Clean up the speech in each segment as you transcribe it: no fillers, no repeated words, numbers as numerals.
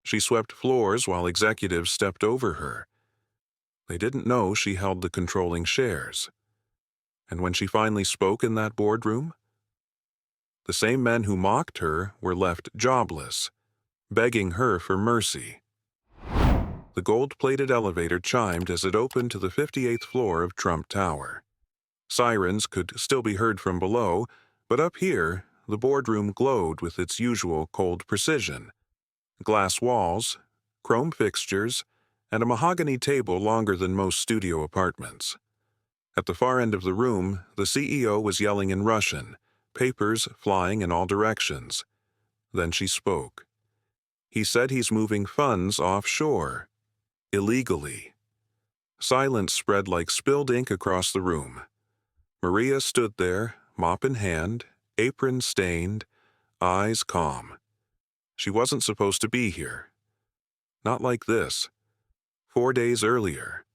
She swept floors while executives stepped over her. They didn't know she held the controlling shares. And when she finally spoke in that boardroom, the same men who mocked her were left jobless, begging her for mercy. The gold-plated elevator chimed as it opened to the 58th floor of Trump Tower. Sirens could still be heard from below, but up here, the boardroom glowed with its usual cold precision. Glass walls, chrome fixtures, and a mahogany table longer than most studio apartments. At the far end of the room, the CEO was yelling in Russian, papers flying in all directions. Then she spoke. He said he's moving funds offshore, illegally. Silence spread like spilled ink across the room. Maria stood there, mop in hand, apron stained, eyes calm. She wasn't supposed to be here. Not like this. 4 days earlier.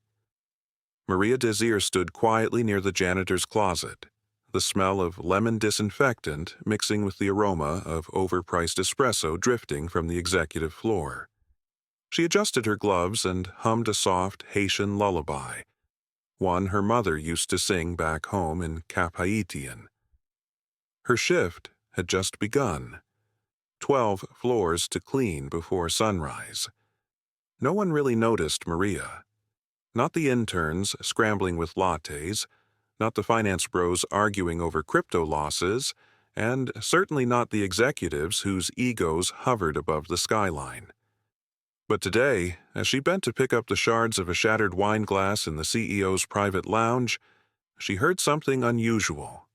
Maria Desir stood quietly near the janitor's closet, the smell of lemon disinfectant mixing with the aroma of overpriced espresso drifting from the executive floor. She adjusted her gloves and hummed a soft Haitian lullaby, one her mother used to sing back home in Cap Haitien. Her shift had just begun. 12 floors to clean before sunrise. No one really noticed Maria. Not the interns scrambling with lattes, not the finance bros arguing over crypto losses, and certainly not the executives whose egos hovered above the skyline. But today, as she bent to pick up the shards of a shattered wine glass in the CEO's private lounge, she heard something unusual,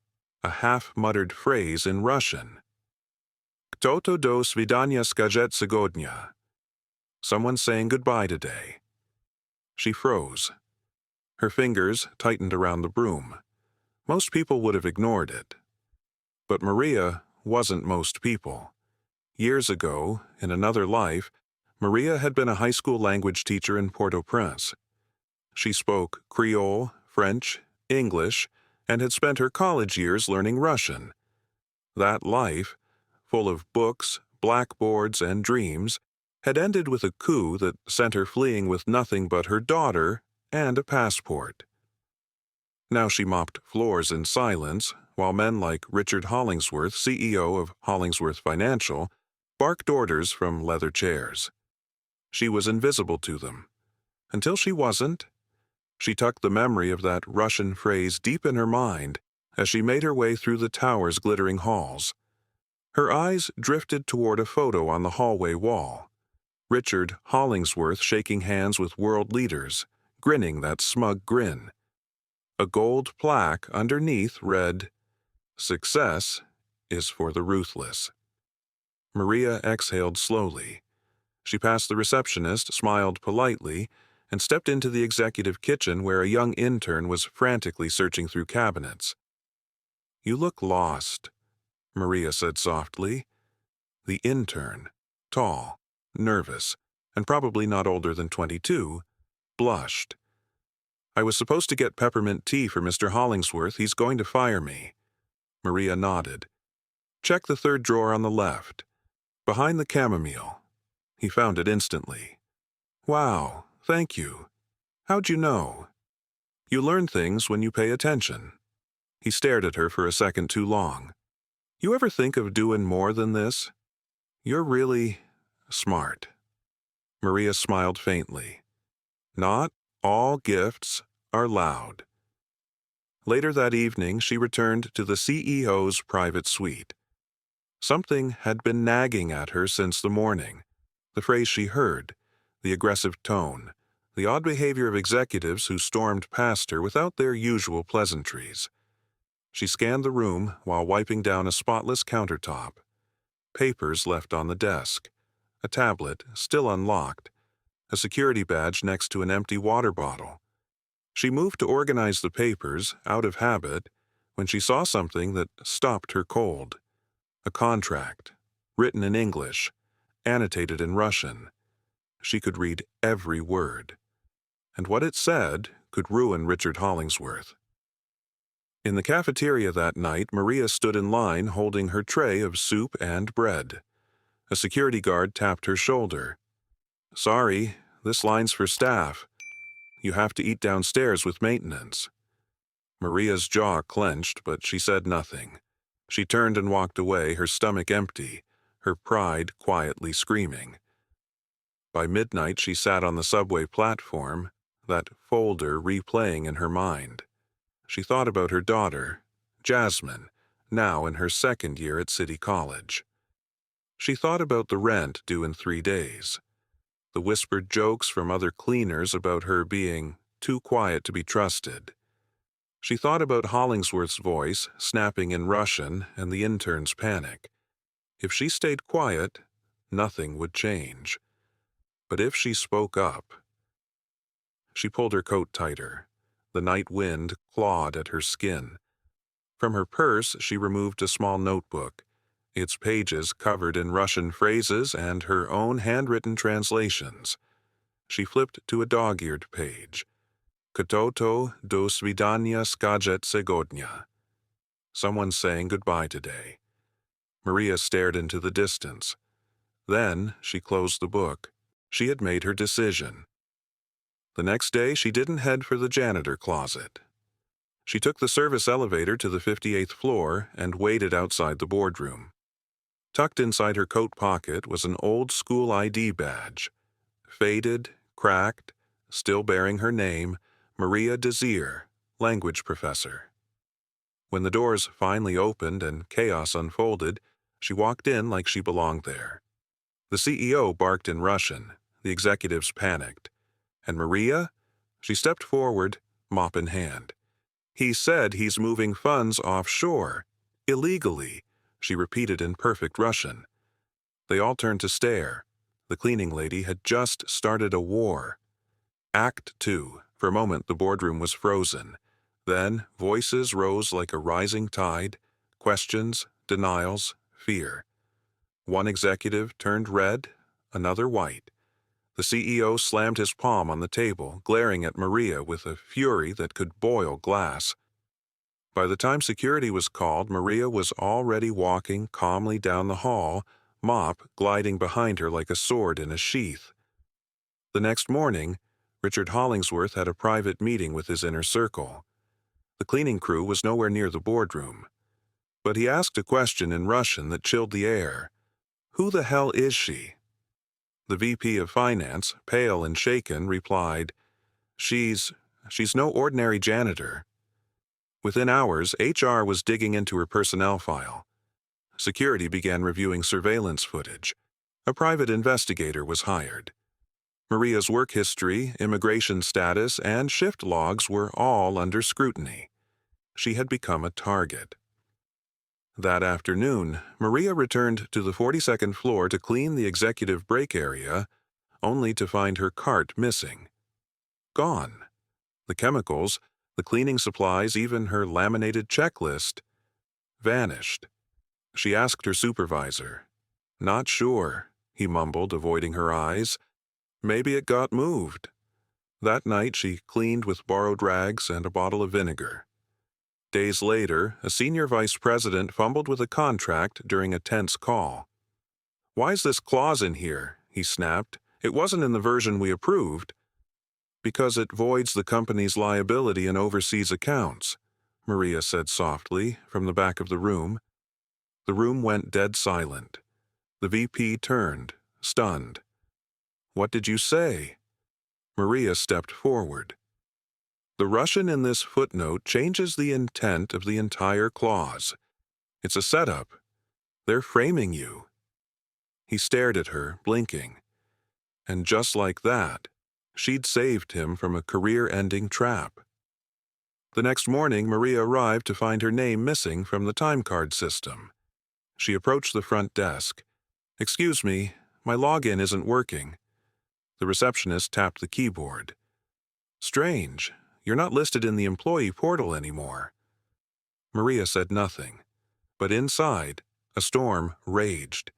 a half-muttered phrase in Russian. Kto to do svidania skajet segodnya? Someone saying goodbye today. She froze. Her fingers tightened around the broom. Most people would have ignored it. But Maria wasn't most people. Years ago, in another life, Maria had been a high school language teacher in Port-au-Prince. She spoke Creole, French, English, and had spent her college years learning Russian. That life, full of books, blackboards, and dreams, had ended with a coup that sent her fleeing with nothing but her daughter and a passport. Now she mopped floors in silence, while men like Richard Hollingsworth, CEO of Hollingsworth Financial, barked orders from leather chairs. She was invisible to them. Until she wasn't. She tucked the memory of that Russian phrase deep in her mind as she made her way through the tower's glittering halls. Her eyes drifted toward a photo on the hallway wall. Richard Hollingsworth shaking hands with world leaders, grinning that smug grin. A gold plaque underneath read, "Success is for the ruthless." Maria exhaled slowly. She passed the receptionist, smiled politely, and stepped into the executive kitchen where a young intern was frantically searching through cabinets. "You look lost," Maria said softly. The intern, tall, nervous, and probably not older than 22, blushed. "I was supposed to get peppermint tea for Mr. Hollingsworth. He's going to fire me." Maria nodded. "Check the third drawer on the left, behind the chamomile." He found it instantly. "Wow, thank you. How'd you know?" "You learn things when you pay attention." He stared at her for a second too long. "You ever think of doing more than this? You're really smart." Maria smiled faintly. "Not all gifts are loud." Later that evening, she returned to the CEO's private suite. Something had been nagging at her since the morning. The phrase she heard, the aggressive tone, the odd behavior of executives who stormed past her without their usual pleasantries. She scanned the room while wiping down a spotless countertop. Papers left on the desk. A tablet, still unlocked. A security badge next to an empty water bottle. She moved to organize the papers, out of habit, when she saw something that stopped her cold. A contract, written in English, annotated in Russian. She could read every word. And what it said could ruin Richard Hollingsworth. In the cafeteria that night, Maria stood in line holding her tray of soup and bread. A security guard tapped her shoulder. "Sorry, this line's for staff. You have to eat downstairs with maintenance." Maria's jaw clenched, but she said nothing. She turned and walked away, her stomach empty, her pride quietly screaming. By midnight, she sat on the subway platform, that folder replaying in her mind. She thought about her daughter, Jasmine, now in her second year at City College. She thought about the rent due in 3 days, the whispered jokes from other cleaners about her being too quiet to be trusted. She thought about Hollingsworth's voice snapping in Russian and the intern's panic. If she stayed quiet, nothing would change. But if she spoke up... She pulled her coat tighter. The night wind clawed at her skin. From her purse, she removed a small notebook, its pages covered in Russian phrases and her own handwritten translations. She flipped to a dog-eared page. Kto-to do svidania skajet segodnya. Someone saying goodbye today. Maria stared into the distance. Then she closed the book. She had made her decision. The next day, she didn't head for the janitor closet. She took the service elevator to the 58th floor and waited outside the boardroom. Tucked inside her coat pocket was an old-school ID badge. Faded, cracked, still bearing her name, Maria Desir, language professor. When the doors finally opened and chaos unfolded, she walked in like she belonged there. The CEO barked in Russian, the executives panicked. And Maria? She stepped forward, mop in hand. "He said he's moving funds offshore. Illegally," she repeated in perfect Russian. They all turned to stare. The cleaning lady had just started a war. Act 2. For a moment, the boardroom was frozen. Then, voices rose like a rising tide. Questions, denials, fear. One executive turned red, another white. The CEO slammed his palm on the table, glaring at Maria with a fury that could boil glass. By the time security was called, Maria was already walking calmly down the hall, mop gliding behind her like a sword in a sheath. The next morning, Richard Hollingsworth had a private meeting with his inner circle. The cleaning crew was nowhere near the boardroom. But he asked a question in Russian that chilled the air. "Who the hell is she?" The VP of Finance, pale and shaken, replied, She's no ordinary janitor." Within hours, HR was digging into her personnel file. Security began reviewing surveillance footage. A private investigator was hired. Maria's work history, immigration status, and shift logs were all under scrutiny. She had become a target. That afternoon, Maria returned to the 42nd floor to clean the executive break area, only to find her cart missing. Gone. The chemicals, the cleaning supplies, even her laminated checklist, vanished. She asked her supervisor. "Not sure," he mumbled, avoiding her eyes. "Maybe it got moved." That night she cleaned with borrowed rags and a bottle of vinegar. Days later, a senior vice president fumbled with a contract during a tense call. "Why's this clause in here?" he snapped. "It wasn't in the version we approved." "Because it voids the company's liability and overseas accounts," Maria said softly from the back of the room. The room went dead silent. The VP turned, stunned. "What did you say?" Maria stepped forward. "The Russian in this footnote changes the intent of the entire clause. It's a setup. They're framing you." He stared at her, blinking. And just like that, she'd saved him from a career-ending trap. The next morning, Maria arrived to find her name missing from the timecard system. She approached the front desk. "Excuse me, my login isn't working." The receptionist tapped the keyboard. "Strange. You're not listed in the employee portal anymore." Maria said nothing. But inside, a storm raged.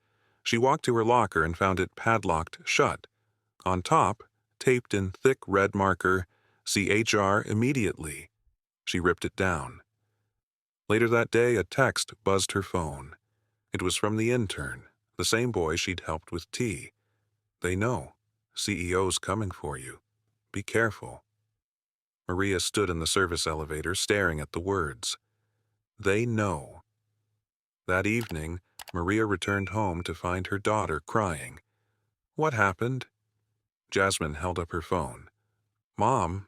She walked to her locker and found it padlocked shut. On top, taped in thick red marker, "See HR immediately." She ripped it down. Later that day, a text buzzed her phone. It was from the intern, the same boy she'd helped with tea. "They know. CEO's coming for you. Be careful." Maria stood in the service elevator staring at the words. They know. That evening, Maria returned home to find her daughter crying. "What happened?" Jasmine held up her phone. "Mom,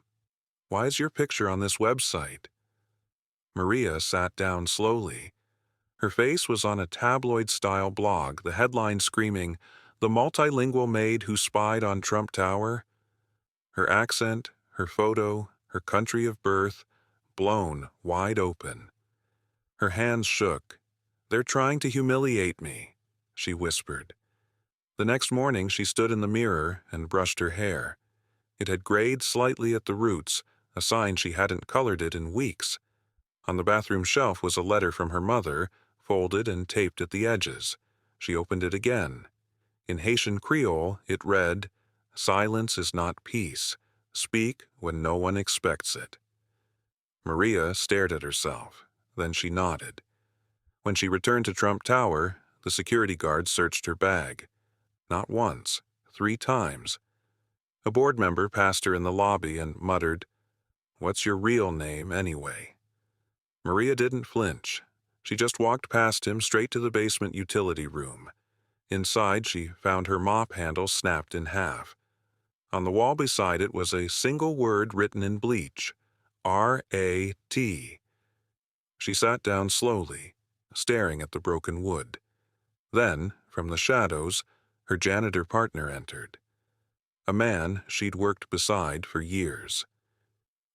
why is your picture on this website?" Maria sat down slowly. Her face was on a tabloid-style blog, the headline screaming, "The multilingual maid who spied on Trump Tower." Her accent, her photo, her country of birth, blown wide open. Her hands shook. "They're trying to humiliate me," she whispered. The next morning she stood in the mirror and brushed her hair. It had grayed slightly at the roots, a sign she hadn't colored it in weeks. On the bathroom shelf was a letter from her mother, folded and taped at the edges. She opened it again. In Haitian Creole, it read, "Silence is not peace. Speak when no one expects it." Maria stared at herself. Then she nodded. When she returned to Trump Tower, the security guard searched her bag. Not once, 3 times. A board member passed her in the lobby and muttered, "What's your real name, anyway?" Maria didn't flinch. She just walked past him straight to the basement utility room. Inside, she found her mop handle snapped in half. On the wall beside it was a single word written in bleach, R-A-T. She sat down slowly, staring at the broken wood. Then, from the shadows, her janitor partner entered. A man she'd worked beside for years.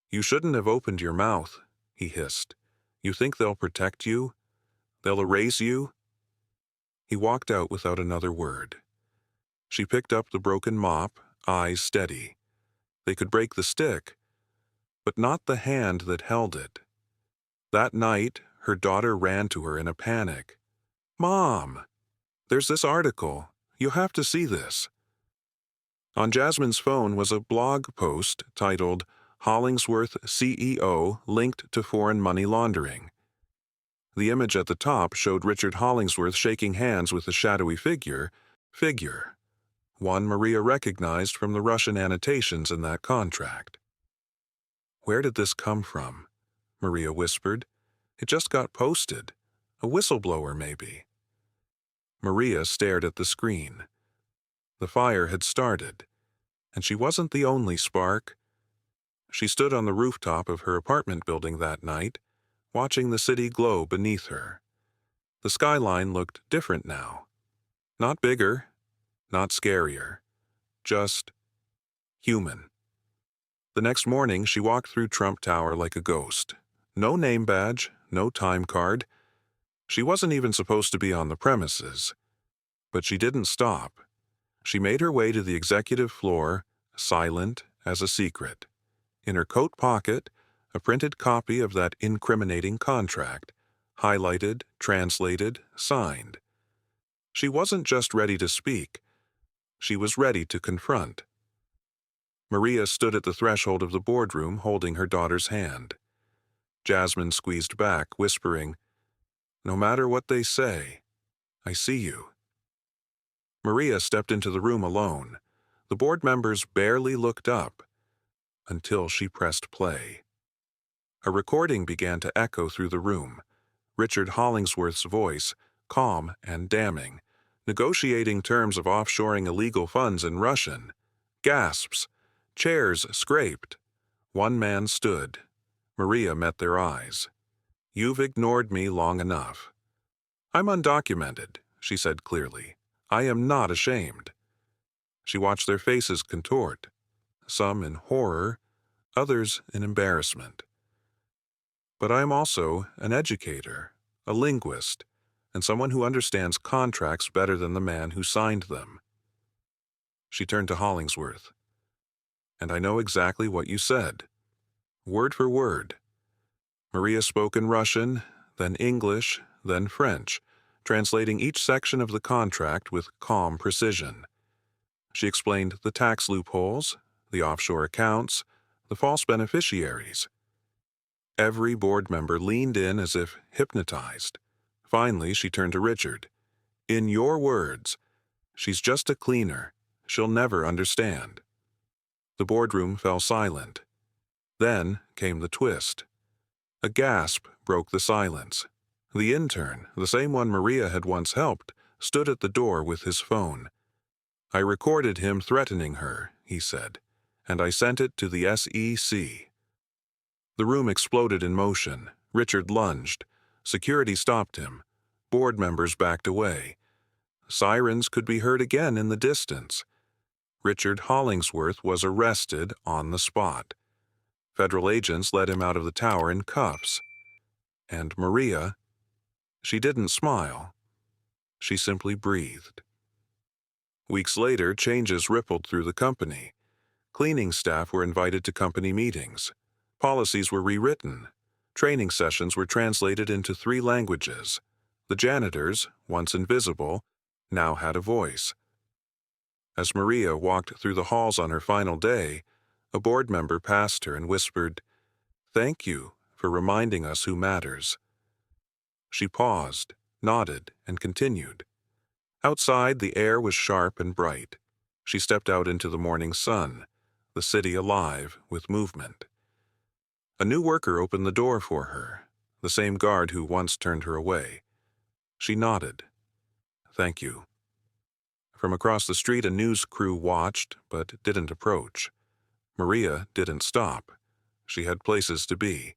"You shouldn't have opened your mouth," he hissed. "You think they'll protect you? They'll erase you?" He walked out without another word. She picked up the broken mop, eyes steady. They could break the stick, but not the hand that held it. That night, her daughter ran to her in a panic. "Mom, there's this article. You have to see this." On Jasmine's phone was a blog post titled, "Hollingsworth CEO Linked to Foreign Money Laundering." The image at the top showed Richard Hollingsworth shaking hands with a shadowy figure, one Maria recognized from the Russian annotations in that contract. "Where did this come from?" Maria whispered. "It just got posted. A whistleblower, maybe." Maria stared at the screen. The fire had started, and she wasn't the only spark. She stood on the rooftop of her apartment building that night, watching the city glow beneath her. The skyline looked different now. Not bigger, not scarier, just human. The next morning, she walked through Trump Tower like a ghost. No name badge, no time card. She wasn't even supposed to be on the premises. But she didn't stop. She made her way to the executive floor, silent as a secret. In her coat pocket, a printed copy of that incriminating contract, highlighted, translated, signed. She wasn't just ready to speak. She was ready to confront. Maria stood at the threshold of the boardroom holding her daughter's hand. Jasmine squeezed back, whispering, "No matter what they say, I see you." Maria stepped into the room alone. The board members barely looked up until she pressed play. A recording began to echo through the room. Richard Hollingsworth's voice, calm and damning, negotiating terms of offshoring illegal funds in Russian. Gasps. Chairs scraped. One man stood. Maria met their eyes. "You've ignored me long enough." "I'm undocumented," she said clearly. "I am not ashamed." She watched their faces contort, some in horror, others in embarrassment. "But I am also an educator, a linguist, and someone who understands contracts better than the man who signed them." She turned to Hollingsworth. "And I know exactly what you said, word for word." Maria spoke in Russian, then English, then French, translating each section of the contract with calm precision. She explained the tax loopholes, the offshore accounts, the false beneficiaries. Every board member leaned in as if hypnotized. Finally, she turned to Richard. "In your words, she's just a cleaner. she'll never understand. The boardroom fell silent. Then came the twist. A gasp broke the silence. The intern, the same one Maria had once helped, stood at the door with his phone. "I recorded him threatening her," he said, "and I sent it to the SEC." The room exploded in motion. Richard lunged. Security stopped him. Board members backed away. Sirens could be heard again in the distance. Richard Hollingsworth was arrested on the spot. Federal agents led him out of the tower in cuffs. And Maria, she didn't smile. She simply breathed. Weeks later, changes rippled through the company. Cleaning staff were invited to company meetings. Policies were rewritten. Training sessions were translated into 3 languages. The janitors, once invisible, now had a voice. As Maria walked through the halls on her final day, a board member passed her and whispered, "Thank you for reminding us who matters." She paused, nodded, and continued. Outside, the air was sharp and bright. She stepped out into the morning sun, the city alive with movement. A new worker opened the door for her, the same guard who once turned her away. She nodded. "Thank you." From across the street, a news crew watched but didn't approach. Maria didn't stop. She had places to be.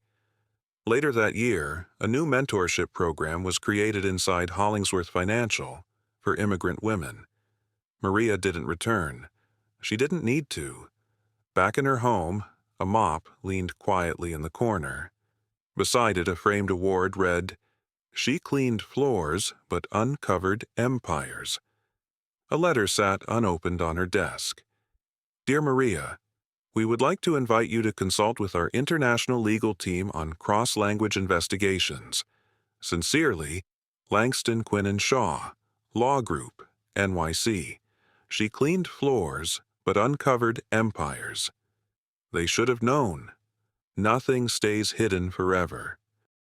Later that year, a new mentorship program was created inside Hollingsworth Financial for immigrant women. Maria didn't return. She didn't need to. Back in her home, a mop leaned quietly in the corner. Beside it, a framed award read, "She cleaned floors but uncovered empires." A letter sat unopened on her desk. "Dear Maria, we would like to invite you to consult with our international legal team on cross-language investigations. Sincerely, Langston, Quinn and Shaw, Law Group, NYC. She cleaned floors but uncovered empires. They should have known. Nothing stays hidden forever.